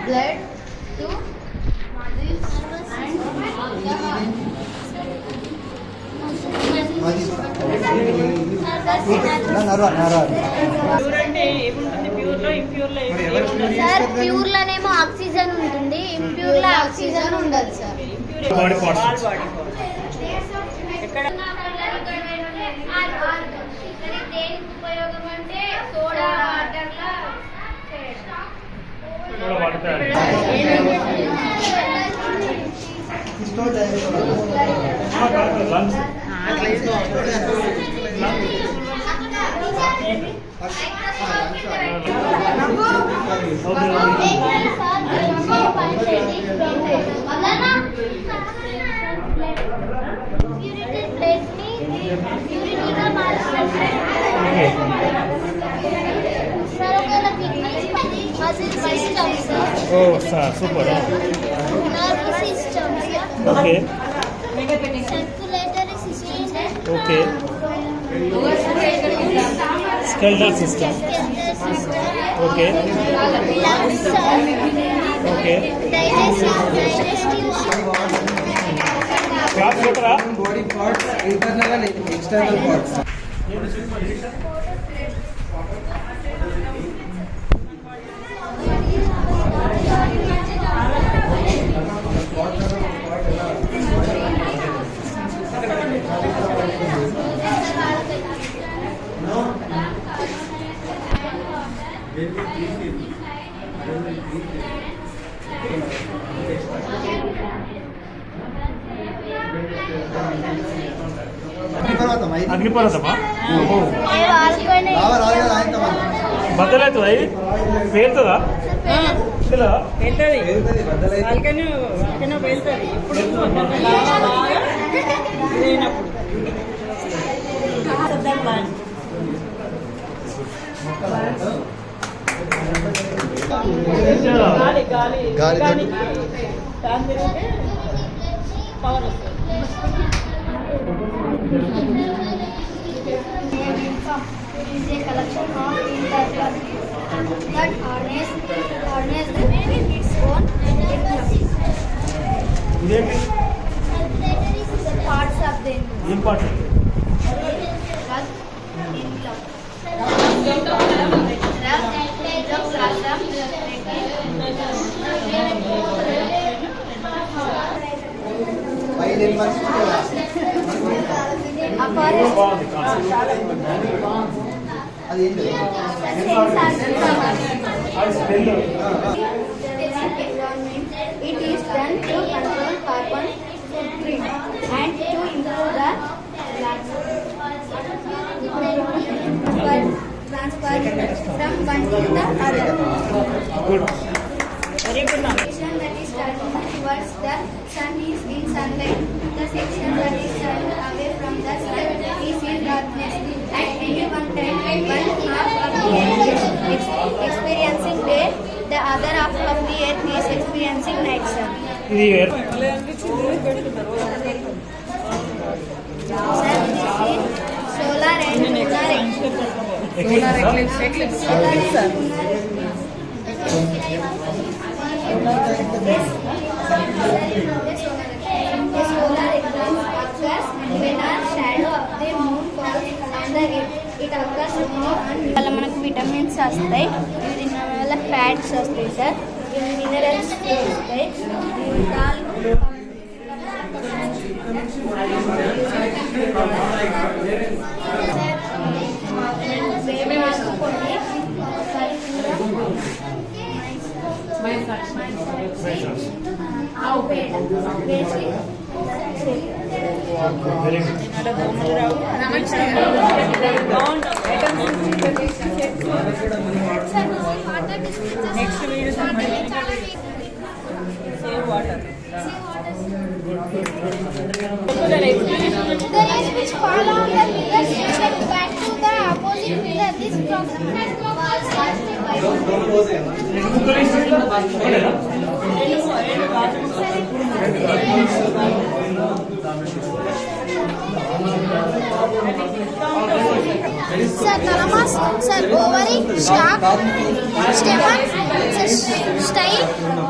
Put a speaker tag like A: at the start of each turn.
A: blood to muscles and the heart. Sir pure లోనేమో oxygen ఉంటుంది, impure లో oxygen ఉండదు సార్. దేనికి ఉపయోగం అంటే soda water
B: Oh, super.
A: Nervous system.
B: Okay.
A: Circulatory system.
B: Okay. Skeletal system. Okay.
A: Lungs.
B: Okay.
A: Digestive system.
C: Body parts, internal and external parts.
B: అగ్నిపర్వతమా బద్దలవుతుందా ఇది పేలుతుందా
A: is a collection of interconnected that harness its own
B: ఇదేంటి
A: parts of them.
B: ఏం పాట
A: It is done to control carbon footprint and to improve the transfer from one to the other.
B: Good
A: Section that is turned towards the sun is in sunlight. The section that is turned away from the sun is in darkness. At any one time, one half of the earth is experiencing day, the other half of the earth is experiencing night sun.
B: ఇది
A: Sir, this is solar and lunar eclipse. Solar and solar eclipse occurs when a shadow of the moon falls on the earth. It occurs only on వల్ల మనకు vitamins వస్తాయి, దీని వల్ల fats వస్తాయి sir, minerals వస్తాయి. ఆవు పేడ వేసి
B: very good
A: The rays which fall on the mirrors reflect back to the opposite mirror. This process was caused by Sir, thalamus. Sir, ovary. Stalk. Stamen. Sir, style.